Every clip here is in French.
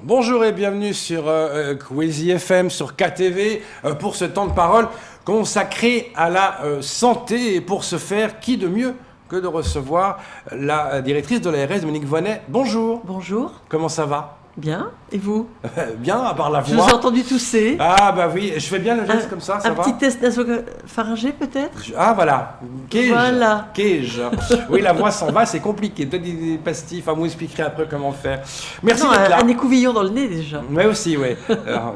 Bonjour et bienvenue sur Quizy FM, sur KTV, pour ce temps de parole consacré à la santé. Et pour ce faire, qui de mieux que de recevoir la directrice de l'ARS, Monique Voynet. Bonjour. Bonjour. Comment ça va? Bien. Et vous? Bien, à part la voix. Je vous ai entendu tousser. Ah bah oui, je fais bien le geste comme ça va? Un petit test nasopharyngé peut-être? Ah voilà, Cage. Voilà. Cage. Oui, la voix s'en va, c'est compliqué. Peut-être des pastilles, enfin vous expliquerez après comment faire. Merci d'être là. Un écouvillon dans le nez déjà. Oui aussi, oui.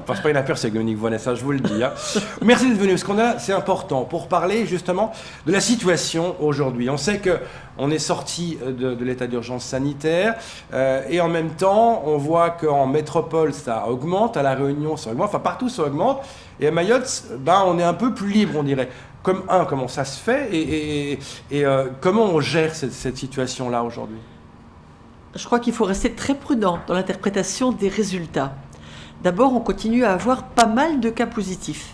Parce pas une affaire, c'est Monique Voynet, ça je vous le dis. Hein. Merci d'être venu, parce qu'on a, c'est important, pour parler justement de la situation aujourd'hui. On sait que on est sorti de l'état d'urgence sanitaire et en même temps, on voit qu'en métropole, ça augmente, à La Réunion, ça augmente, enfin partout, ça augmente. Et à Mayotte, ben, on est un peu plus libre, on dirait. Comment ça se fait et comment on gère cette situation-là aujourd'hui? Je crois qu'il faut rester très prudent dans l'interprétation des résultats. D'abord, on continue à avoir pas mal de cas positifs.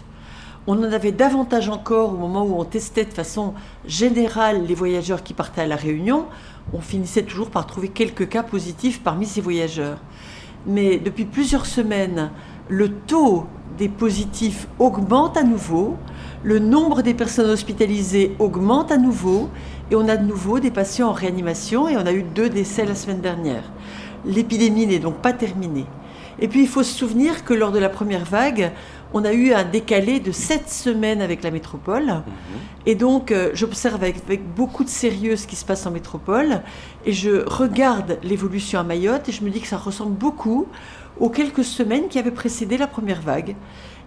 On en avait davantage encore au moment où on testait de façon générale les voyageurs qui partaient à La Réunion. On finissait toujours par trouver quelques cas positifs parmi ces voyageurs. Mais depuis plusieurs semaines, le taux des positifs augmente à nouveau, le nombre des personnes hospitalisées augmente à nouveau, et on a de nouveau des patients en réanimation, et on a eu 2 décès la semaine dernière. L'épidémie n'est donc pas terminée. Et puis il faut se souvenir que lors de la première vague, on a eu un décalé de 7 semaines avec la métropole. Et donc, j'observe avec beaucoup de sérieux ce qui se passe en métropole. Et je regarde l'évolution à Mayotte et je me dis que ça ressemble beaucoup aux quelques semaines qui avaient précédé la première vague.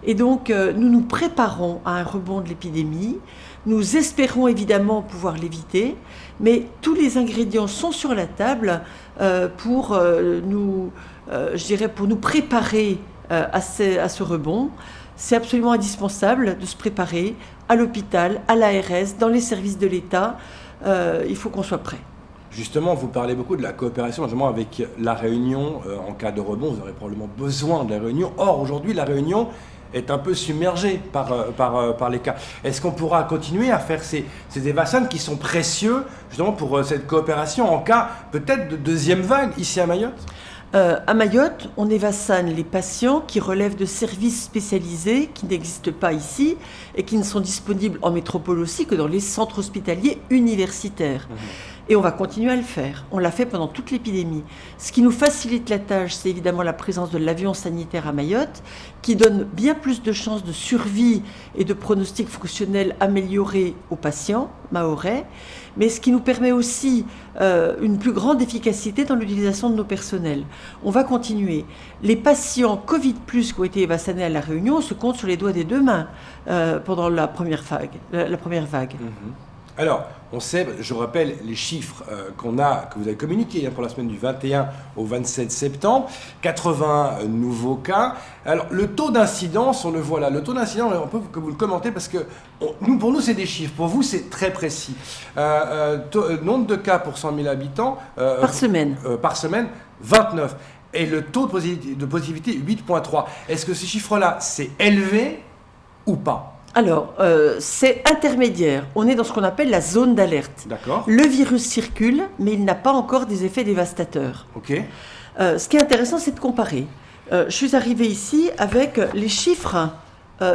Et donc, nous nous préparons à un rebond de l'épidémie. Nous espérons évidemment pouvoir l'éviter. Mais tous les ingrédients sont sur la table pour nous préparer à ce rebond. C'est absolument indispensable de se préparer à l'hôpital, à l'ARS, dans les services de l'État. Il faut qu'on soit prêt. Justement, vous parlez beaucoup de la coopération, notamment avec La Réunion. En cas de rebond, vous aurez probablement besoin de La Réunion. Or, aujourd'hui, La Réunion est un peu submergée par les cas. Est-ce qu'on pourra continuer à faire ces évasans qui sont précieux, justement, pour cette coopération en cas peut-être de deuxième vague ici à Mayotte? À Mayotte, on évassane les patients qui relèvent de services spécialisés qui n'existent pas ici et qui ne sont disponibles en métropole aussi que dans les centres hospitaliers universitaires. Et on va continuer à le faire. On l'a fait pendant toute l'épidémie. Ce qui nous facilite la tâche, c'est évidemment la présence de l'avion sanitaire à Mayotte, qui donne bien plus de chances de survie et de pronostic fonctionnel amélioré aux patients mahorais, mais ce qui nous permet aussi une plus grande efficacité dans l'utilisation de nos personnels. On va continuer. Les patients Covid+, qui ont été évassanés à La Réunion se comptent sur les doigts des 2 mains pendant la première vague. Alors, on sait, je rappelle les chiffres que vous avez communiqués pour la semaine du 21 au 27 septembre, 80 nouveaux cas. Alors, le taux d'incidence, on le voit là. Le taux d'incidence, on peut que vous le commentez parce que pour nous, c'est des chiffres. Pour vous, c'est très précis. Nombre de cas pour 100 000 habitants. Par semaine. Par semaine, 29. Et le taux de positivité, 8,3. Est-ce que ces chiffres-là, c'est élevé ou pas ? Alors, c'est intermédiaire. On est dans ce qu'on appelle la zone d'alerte. D'accord. Le virus circule, mais il n'a pas encore des effets dévastateurs. OK. Ce qui est intéressant, c'est de comparer. Je suis arrivée ici avec les chiffres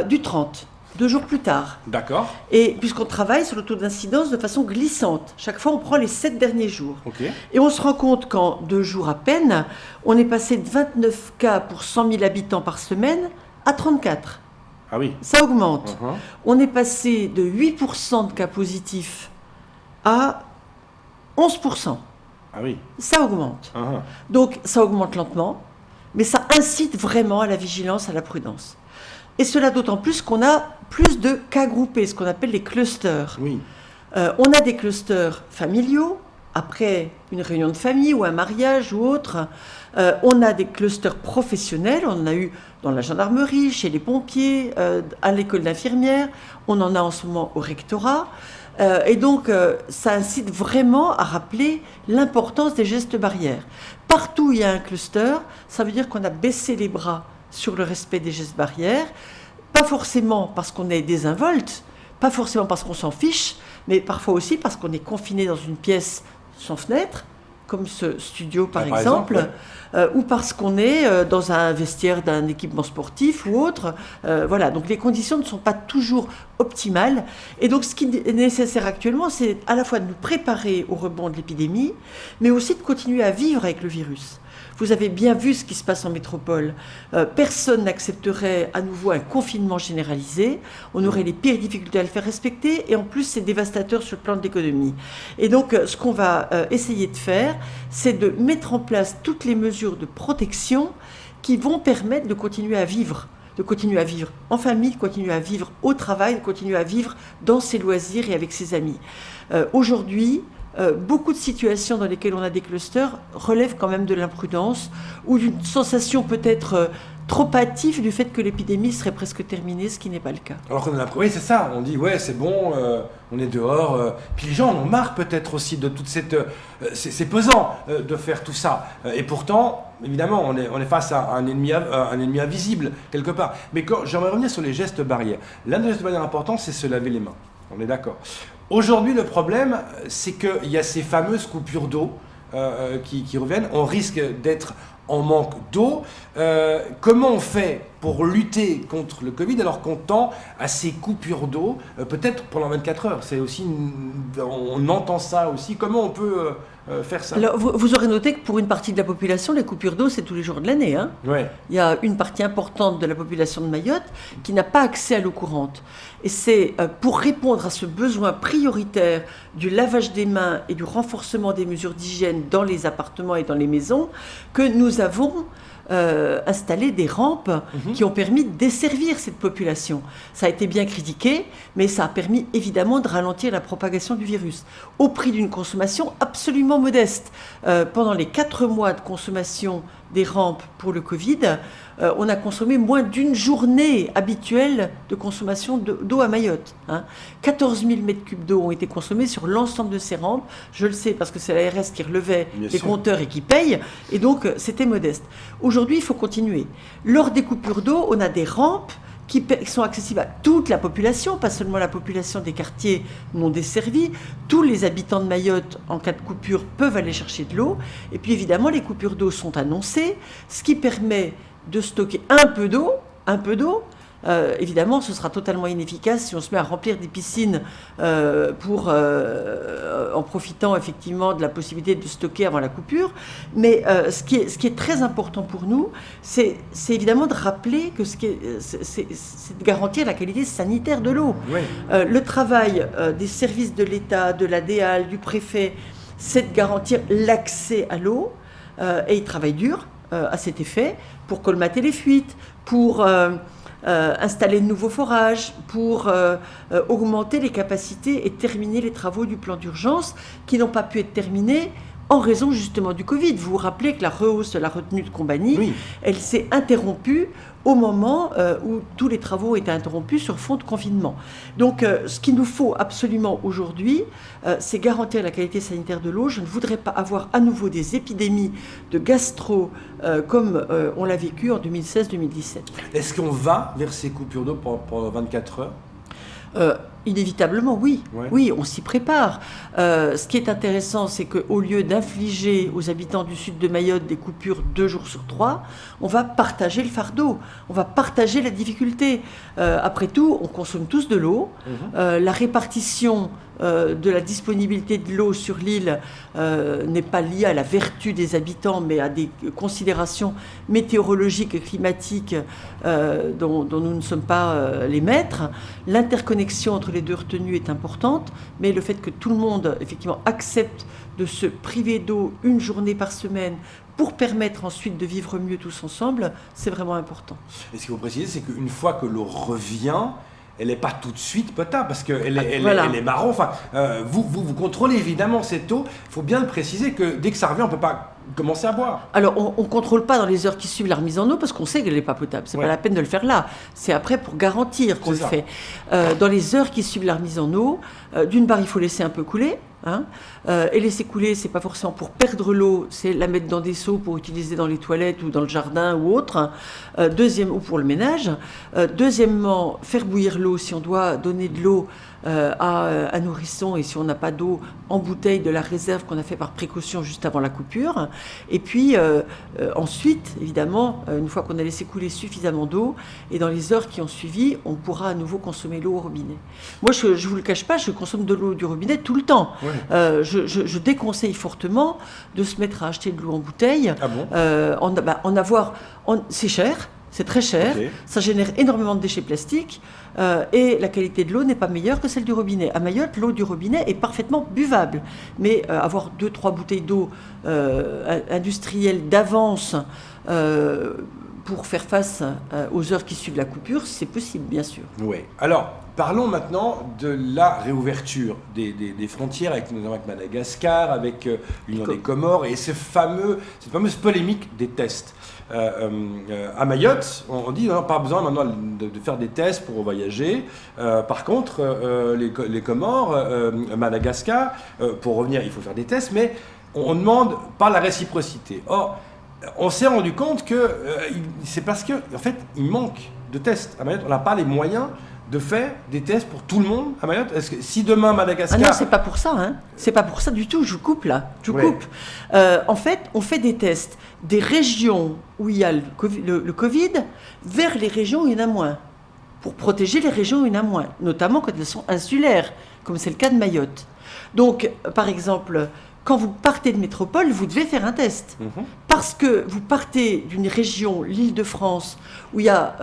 du 30, 2 jours plus tard. D'accord. Et puisqu'on travaille sur le taux d'incidence de façon glissante, chaque fois on prend les 7 derniers jours. OK. Et on se rend compte qu'en 2 jours à peine, on est passé de 29 cas pour 100 000 habitants par semaine à 34. Ah oui. Ça augmente. On est passé de 8% de cas positifs à 11%. Ah oui. Ça augmente. Donc ça augmente lentement, mais ça incite vraiment à la vigilance, à la prudence. Et cela d'autant plus qu'on a plus de cas groupés, ce qu'on appelle les clusters. Oui. On a des clusters familiaux, après une réunion de famille ou un mariage ou autre. On a des clusters professionnels, on en a eu dans la gendarmerie, chez les pompiers, à l'école d'infirmières, on en a en ce moment au rectorat. Et donc, ça incite vraiment à rappeler l'importance des gestes barrières. Partout où il y a un cluster, ça veut dire qu'on a baissé les bras sur le respect des gestes barrières, pas forcément parce qu'on est désinvolte, pas forcément parce qu'on s'en fiche, mais parfois aussi parce qu'on est confiné dans une pièce sans fenêtre, comme ce studio par par exemple, exemple, ou parce qu'on est dans un vestiaire d'un équipement sportif ou autre. Voilà, donc les conditions ne sont pas toujours optimales. Et donc ce qui est nécessaire actuellement, c'est à la fois de nous préparer au rebond de l'épidémie, mais aussi de continuer à vivre avec le virus. Vous avez bien vu ce qui se passe en métropole. Personne n'accepterait à nouveau un confinement généralisé. On aurait les pires difficultés à le faire respecter. Et en plus, c'est dévastateur sur le plan de l'économie. Et donc, ce qu'on va essayer de faire, c'est de mettre en place toutes les mesures de protection qui vont permettre de continuer à vivre. De continuer à vivre en famille, de continuer à vivre au travail, de continuer à vivre dans ses loisirs et avec ses amis. Aujourd'hui, beaucoup de situations dans lesquelles on a des clusters relèvent quand même de l'imprudence ou d'une sensation peut-être trop hâtive du fait que l'épidémie serait presque terminée, ce qui n'est pas le cas. Alors qu'on a oui, c'est ça, on dit ouais c'est bon, on est dehors, puis les gens en ont marre peut-être aussi de toute cette... c'est pesant de faire tout ça, et pourtant, évidemment, on est face à un ennemi invisible quelque part. Mais j'aimerais revenir sur les gestes barrières. L'un des gestes barrières importants, c'est se laver les mains, on est d'accord. Aujourd'hui, le problème, c'est qu'il y a ces fameuses coupures d'eau qui reviennent. On risque d'être en manque d'eau. Comment on fait pour lutter contre le Covid alors qu'on tend à ces coupures d'eau, peut-être pendant 24 heures? C'est aussi on entend ça aussi. Comment on peut faire ça? Alors, vous aurez noté que pour une partie de la population, les coupures d'eau, c'est tous les jours de l'année. Hein. Ouais. Il y a une partie importante de la population de Mayotte qui n'a pas accès à l'eau courante. Et c'est pour répondre à ce besoin prioritaire du lavage des mains et du renforcement des mesures d'hygiène dans les appartements et dans les maisons que nous avons installé des rampes qui ont permis de desservir cette population. Ça a été bien critiqué, mais ça a permis évidemment de ralentir la propagation du virus, au prix d'une consommation absolument modeste. Pendant les 4 mois de consommation des rampes pour le Covid, on a consommé moins d'une journée habituelle de consommation d'eau à Mayotte. 14 000 mètres cubes d'eau ont été consommés sur l'ensemble de ces rampes. Je le sais parce que c'est l'ARS qui relevait les compteurs et qui paye. Et donc, c'était modeste. Aujourd'hui, il faut continuer. Lors des coupures d'eau, on a des rampes qui sont accessibles à toute la population, pas seulement la population des quartiers non desservis. Tous les habitants de Mayotte, en cas de coupure, peuvent aller chercher de l'eau. Et puis, évidemment, les coupures d'eau sont annoncées, ce qui permet de stocker un peu d'eau. Évidemment, ce sera totalement inefficace si on se met à remplir des piscines en profitant effectivement de la possibilité de stocker avant la coupure. Mais ce qui est très important pour nous, c'est évidemment de rappeler que c'est de garantir la qualité sanitaire de l'eau. Oui. Le travail des services de l'État, de la DEAL, du préfet, c'est de garantir l'accès à l'eau. Et ils travaillent dur à cet effet pour colmater les fuites, pour installer de nouveaux forages, pour augmenter les capacités et terminer les travaux du plan d'urgence qui n'ont pas pu être terminés en raison justement du Covid. Vous vous rappelez que la rehausse de la retenue de Combani, elle s'est interrompue au moment où tous les travaux étaient interrompus sur fond de confinement. Donc ce qu'il nous faut absolument aujourd'hui, c'est garantir la qualité sanitaire de l'eau. Je ne voudrais pas avoir à nouveau des épidémies de gastro comme on l'a vécu en 2016-2017. Est-ce qu'on va vers ces coupures d'eau pendant 24 heures? Inévitablement, oui. Ouais. Oui, on s'y prépare. Ce qui est intéressant, c'est qu'au lieu d'infliger aux habitants du sud de Mayotte des coupures 2 jours sur 3, on va partager le fardeau, on va partager la difficulté. Après tout, on consomme tous de l'eau. La répartition de la disponibilité de l'eau sur l'île n'est pas liée à la vertu des habitants, mais à des considérations météorologiques et climatiques dont nous ne sommes pas les maîtres. L'interconnexion entre les deux retenues est importante, mais le fait que tout le monde effectivement accepte de se priver d'eau une journée par semaine pour permettre ensuite de vivre mieux tous ensemble, c'est vraiment important. Et ce qu'il faut préciser, c'est qu'une fois que l'eau revient, elle n'est pas tout de suite potable parce qu'elle est marron. Enfin, vous contrôlez évidemment cette eau. Il faut bien le préciser que dès que ça revient, on ne peut pas commencer à boire. Alors, on ne contrôle pas dans les heures qui suivent la remise en eau parce qu'on sait qu'elle n'est pas potable. Ce n'est pas la peine de le faire là. C'est après pour garantir qu'on le fait. Dans les heures qui suivent la remise en eau, d'une part, il faut laisser un peu couler. Hein. Et laisser couler, c'est pas forcément pour perdre l'eau, c'est la mettre dans des seaux pour utiliser dans les toilettes ou dans le jardin ou autre. Ou pour le ménage. Deuxièmement, faire bouillir l'eau si on doit donner de l'eau à un nourrisson et si on n'a pas d'eau en bouteille de la réserve qu'on a fait par précaution juste avant la coupure. Et puis ensuite, évidemment, une fois qu'on a laissé couler suffisamment d'eau et dans les heures qui ont suivi, on pourra à nouveau consommer l'eau au robinet. Moi, je vous le cache pas, je consomme de l'eau du robinet tout le temps. Ouais. Je déconseille fortement de se mettre à acheter de l'eau en bouteille. Ah bon? C'est cher. C'est très cher, Okay. Ça génère énormément de déchets plastiques et la qualité de l'eau n'est pas meilleure que celle du robinet. À Mayotte, l'eau du robinet est parfaitement buvable, mais avoir 2-3 bouteilles d'eau industrielle d'avance pour faire face aux heures qui suivent la coupure, c'est possible, bien sûr. Oui. Alors, parlons maintenant de la réouverture des frontières, notamment avec Madagascar, avec l'Union des Comores, et cette fameuse polémique des tests. À Mayotte, on dit non, pas besoin maintenant de faire des tests pour voyager. Par contre, les Comores, Madagascar, pour revenir, il faut faire des tests, mais on demande pas la réciprocité. Or, on s'est rendu compte que c'est parce que, en fait, il manque de tests. À Mayotte, on n'a pas les moyens de faire des tests pour tout le monde à Mayotte. Est-ce que si demain Madagascar... Ah non, c'est pas pour ça, hein. C'est pas pour ça du tout. Je vous coupe là. Coupe. En fait, on fait des tests des régions où il y a le Covid vers les régions où il y en a moins, pour protéger les régions où il y en a moins, notamment quand elles sont insulaires, comme c'est le cas de Mayotte. Donc, par exemple, quand vous partez de métropole, vous devez faire un test. Parce que vous partez d'une région, l'Île-de-France, où il y a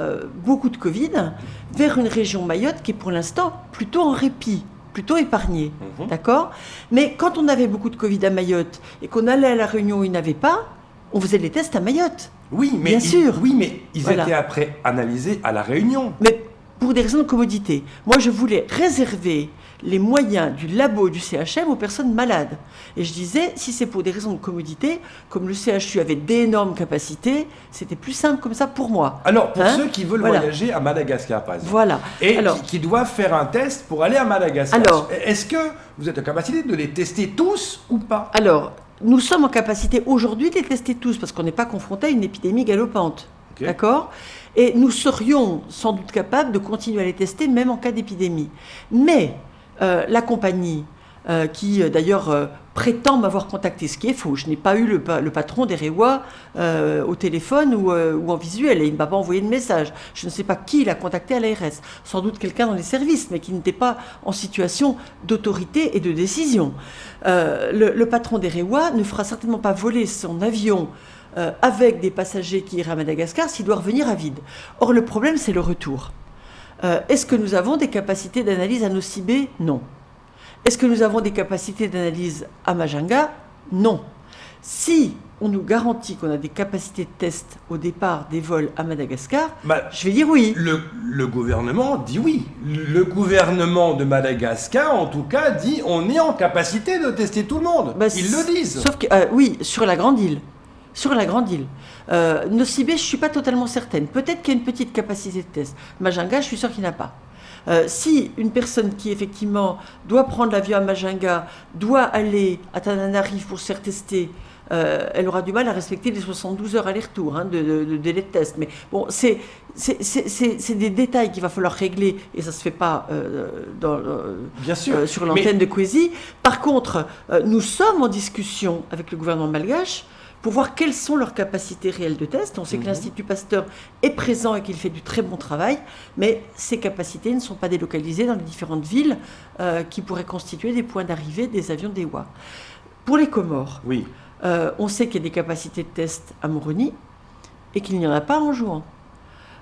beaucoup de Covid, vers une région Mayotte qui est pour l'instant plutôt en répit, plutôt épargnée. D'accord ? Mais quand on avait beaucoup de Covid à Mayotte et qu'on allait à La Réunion où il n'y en avait pas, on faisait les tests à Mayotte. Oui, mais bien sûr. Oui, mais ils Voilà. étaient après analysés à La Réunion. Mais pour des raisons de commodité. Moi, je voulais réserver les moyens du labo du CHM aux personnes malades. Et je disais, si c'est pour des raisons de commodité, comme le CHU avait d'énormes capacités, c'était plus simple comme ça pour moi. Alors, pour ceux qui veulent Voilà. voyager à Madagascar, par exemple, Voilà. et Alors, qui doivent faire un test pour aller à Madagascar, Alors, est-ce que vous êtes en capacité de les tester tous ou pas? alors, nous sommes en capacité aujourd'hui de les tester tous, parce qu'on n'est pas confronté à une épidémie galopante. Ok. D'accord ? Et nous serions sans doute capables de continuer à les tester, même en cas d'épidémie. Mais la compagnie, qui d'ailleurs prétend m'avoir contacté, ce qui est faux, je n'ai pas eu le patron des Réois au téléphone ou en visuel, et il ne m'a pas envoyé de message. Je ne sais pas qui l'a contacté à l'ARS. Sans doute quelqu'un dans les services, mais qui n'était pas en situation d'autorité et de décision. Le patron des Réois ne fera certainement pas voler son avion avec des passagers qui iraient à Madagascar s'il doit revenir à vide. Or, le problème, c'est le retour. Est-ce que nous avons des capacités d'analyse à Nosy-Bé ? Non. Est-ce que nous avons des capacités d'analyse à Majinga ? Non. Si on nous garantit qu'on a des capacités de test au départ des vols à Madagascar, je vais dire oui. Le gouvernement dit oui. Le gouvernement de Madagascar, en tout cas, dit on est en capacité de tester tout le monde. Ils le disent. Sauf que, oui, sur la Grande Île. Sur la Grande Île. Nosy-Bé, je ne suis pas totalement certaine. Peut-être qu'il y a une petite capacité de test. Majinga, je suis sûre qu'il n'y en a pas. Si une personne qui, effectivement, doit prendre l'avion à Majinga, doit aller à Tananarive pour se faire tester, elle aura du mal à respecter les 72 heures aller-retour de délai de test. Mais bon, c'est des détails qu'il va falloir régler, et ça ne se fait pas Bien sûr. sur l'antenne de Kwezi. Par contre, nous sommes en discussion avec le gouvernement malgache pour voir quelles sont leurs capacités réelles de test. On sait que l'Institut Pasteur est présent et qu'il fait du très bon travail, mais ces capacités ne sont pas délocalisées dans les différentes villes qui pourraient constituer des points d'arrivée des avions d'EWA. Pour les Comores, oui. On sait qu'il y a des capacités de test à Moroni et qu'il n'y en a pas en Jouan.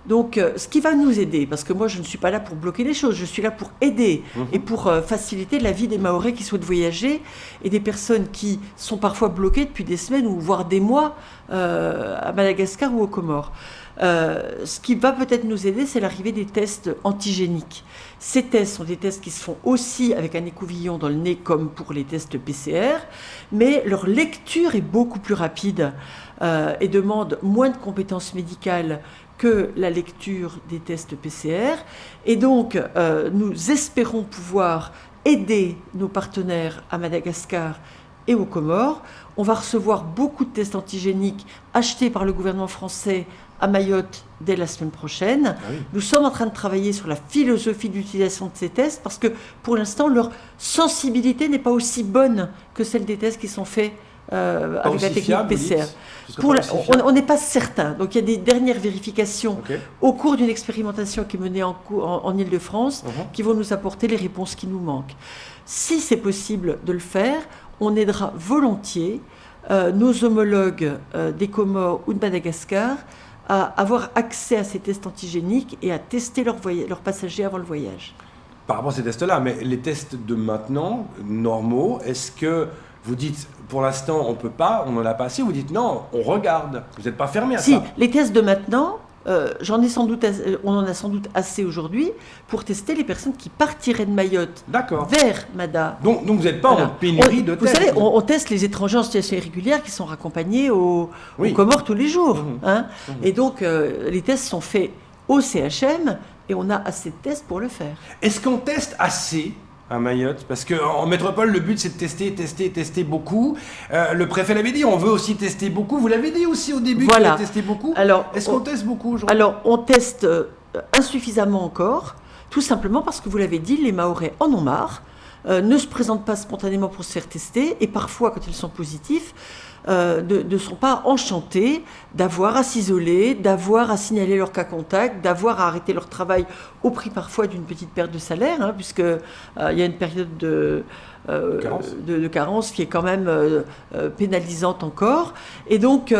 Donc, ce qui va nous aider, parce que moi, je ne suis pas là pour bloquer les choses, je suis là pour aider et pour faciliter la vie des Mahorais qui souhaitent voyager et des personnes qui sont parfois bloquées depuis des semaines ou voire des mois à Madagascar ou aux Comores. Ce qui va peut-être nous aider, c'est l'arrivée des tests antigéniques. Ces tests sont des tests qui se font aussi avec un écouvillon dans le nez, comme pour les tests PCR, mais leur lecture est beaucoup plus rapide et demande moins de compétences médicales que la lecture des tests PCR. Et donc, nous espérons pouvoir aider nos partenaires à Madagascar et aux Comores. On va recevoir beaucoup de tests antigéniques achetés par le gouvernement français à Mayotte dès la semaine prochaine. Ah oui. Nous sommes en train de travailler sur la philosophie d'utilisation de ces tests parce que pour l'instant, leur sensibilité n'est pas aussi bonne que celle des tests qui sont faits avec la technique fiable, PCR. On n'est pas certain. Donc il y a des dernières vérifications au cours d'une expérimentation qui est menée en Île-de-France qui vont nous apporter les réponses qui nous manquent. Si c'est possible de le faire, on aidera volontiers nos homologues des Comores ou de Madagascar à avoir accès à ces tests antigéniques et à tester leurs passagers avant le voyage. Par rapport à ces tests-là, mais les tests de maintenant, normaux, est-ce que vous dites, pour l'instant, on ne peut pas, on n'en a pas assez, ou vous dites, non, on regarde, vous n'êtes pas fermé à ça? Si, les tests de maintenant, on en a sans doute assez aujourd'hui pour tester les personnes qui partiraient de Mayotte vers Mada. Donc vous n'êtes pas en pénurie de tests. Vous savez, on teste les étrangers en situation irrégulière qui sont raccompagnés aux Comores tous les jours. Et donc, les tests sont faits au CHM et on a assez de tests pour le faire. Est-ce qu'on teste assez à Mayotte? Parce qu'en métropole, le but, c'est de tester beaucoup. Le préfet l'avait dit, on veut aussi tester beaucoup. Vous l'avez dit aussi au début, qu'on veut tester beaucoup. Est-ce qu'on teste beaucoup aujourd'hui? Alors, on teste insuffisamment encore, tout simplement parce que, vous l'avez dit, les Mahorais en ont marre, ne se présentent pas spontanément pour se faire tester, et parfois, quand ils sont positifs, ne sont pas enchantés d'avoir à s'isoler, d'avoir à signaler leur cas contact, d'avoir à arrêter leur travail au prix parfois d'une petite perte de salaire, puisque il y a une période de carence qui est quand même pénalisante encore. Et donc,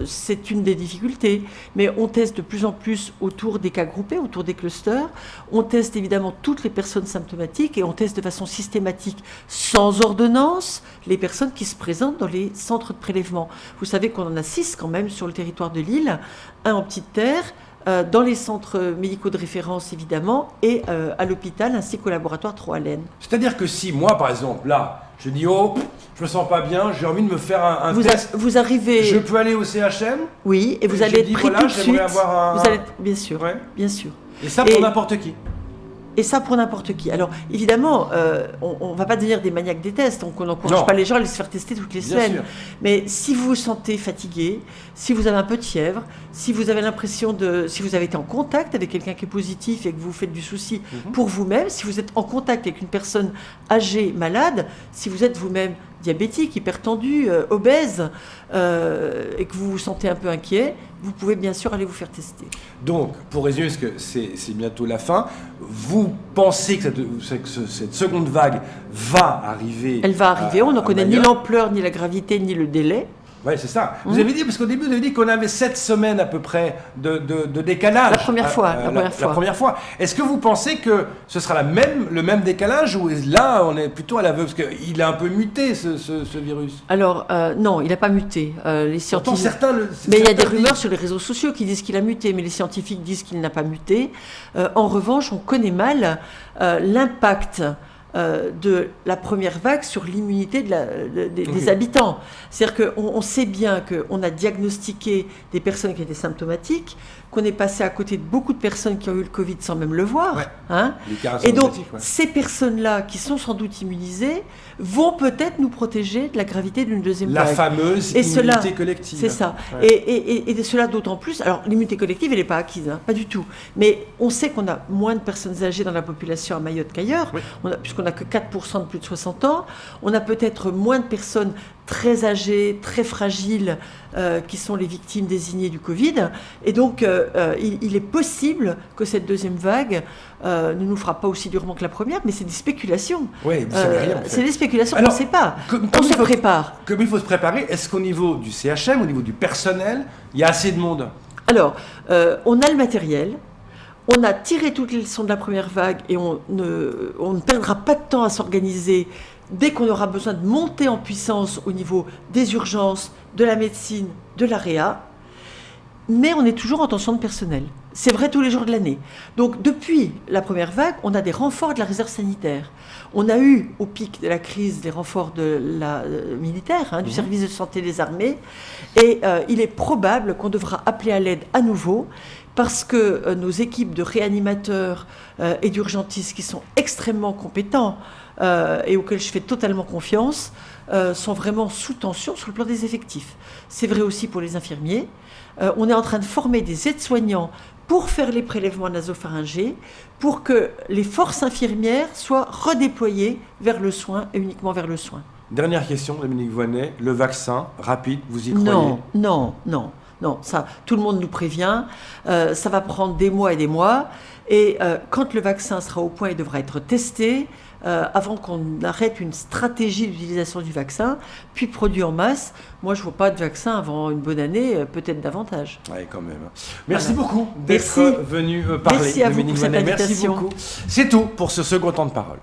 c'est une des difficultés. Mais on teste de plus en plus autour des cas groupés, autour des clusters. On teste évidemment toutes les personnes symptomatiques et on teste de façon systématique, sans ordonnance, les personnes qui se présentent dans les centres de prélèvement. Vous savez qu'on en a 6 quand même sur le territoire de l'île, un en petite terre, dans les centres médicaux de référence évidemment, et à l'hôpital ainsi qu'au laboratoire Troalen. C'est-à-dire que si moi par exemple là, je dis oh, je me sens pas bien, j'ai envie de me faire un test. Vous arrivez. Je peux aller au CHM? Oui, et vous allez être pris tout de suite. Vous allez bien sûr, bien sûr. Et ça pour n'importe qui. Et ça pour n'importe qui. Alors évidemment, on ne va pas devenir des maniaques des tests, donc on n'encourage pas les gens à les se faire tester toutes les semaines. Mais si vous vous sentez fatigué, si vous avez un peu de fièvre, si vous avez l'impression si vous avez été en contact avec quelqu'un qui est positif et que vous vous faites du souci pour vous-même, si vous êtes en contact avec une personne âgée, malade, si vous êtes vous-même diabétique, hypertendu, obèse, et que vous vous sentez un peu inquiet, vous pouvez bien sûr aller vous faire tester. Donc, pour résumer, parce que c'est bientôt la fin, vous pensez que cette seconde vague va arriver? Elle va arriver, on n'en connaît ni l'ampleur, ni la gravité, ni le délai. Oui, c'est ça. Vous avez dit, parce qu'au début, vous avez dit qu'on avait 7 semaines à peu près de décalage. La première fois. La première fois. Est-ce que vous pensez que ce sera le même décalage ou là, on est plutôt à l'aveugle? Parce qu'il a un peu muté, ce virus. Alors, non, il n'a pas muté. Les scientifiques... Mais il y a des rumeurs sur les réseaux sociaux qui disent qu'il a muté, mais les scientifiques disent qu'il n'a pas muté. En revanche, on connaît mal l'impact de la première vague sur l'immunité des habitants. C'est-à-dire qu'on sait bien qu'on a diagnostiqué des personnes qui étaient symptomatiques, qu'on est passé à côté de beaucoup de personnes qui ont eu le Covid sans même le voir. Et donc, ces personnes-là, qui sont sans doute immunisées, vont peut-être nous protéger de la gravité d'une deuxième vague. La fameuse immunité collective. C'est ça. Et cela d'autant plus... Alors, l'immunité collective, elle n'est pas acquise, pas du tout. Mais on sait qu'on a moins de personnes âgées dans la population à Mayotte qu'ailleurs, puisqu'on n'a que 4% de plus de 60 ans. On a peut-être moins de personnes très âgées, très fragiles, qui sont les victimes désignées du Covid. Et donc, il est possible que cette deuxième vague ne nous fera pas aussi durement que la première, mais c'est des spéculations. Oui, vous savez rien, en fait. C'est des spéculations, on ne sait pas. On se prépare. Comme il faut se préparer, est-ce qu'au niveau du CHM, au niveau du personnel, il y a assez de monde? Alors, on a le matériel. On a tiré toutes les leçons de la première vague et on ne perdra pas de temps à s'organiser dès qu'on aura besoin de monter en puissance au niveau des urgences, de la médecine, de l'AREA. Mais on est toujours en tension de personnel. C'est vrai tous les jours de l'année. Donc depuis la première vague, on a des renforts de la réserve sanitaire. On a eu au pic de la crise des renforts de la militaire, du service de santé des armées. Et il est probable qu'on devra appeler à l'aide à nouveau, parce que nos équipes de réanimateurs et d'urgentistes qui sont extrêmement compétents et auxquels je fais totalement confiance, sont vraiment sous tension sur le plan des effectifs. C'est vrai aussi pour les infirmiers. On est en train de former des aides-soignants pour faire les prélèvements nasopharyngés, pour que les forces infirmières soient redéployées vers le soin et uniquement vers le soin. Dernière question, Dominique Voynet, le vaccin rapide, vous y croyez? Non, ça, tout le monde nous prévient, ça va prendre des mois et des mois, et quand le vaccin sera au point, il devra être testé, avant qu'on arrête une stratégie d'utilisation du vaccin, puis produit en masse. Moi, je ne vois pas de vaccin avant une bonne année, peut-être davantage. Oui, quand même. Merci beaucoup Merci. d'être venu parler, Merci à vous Dominique pour cette Voynet. Merci invitation. beaucoup. C'est tout pour ce second temps de parole.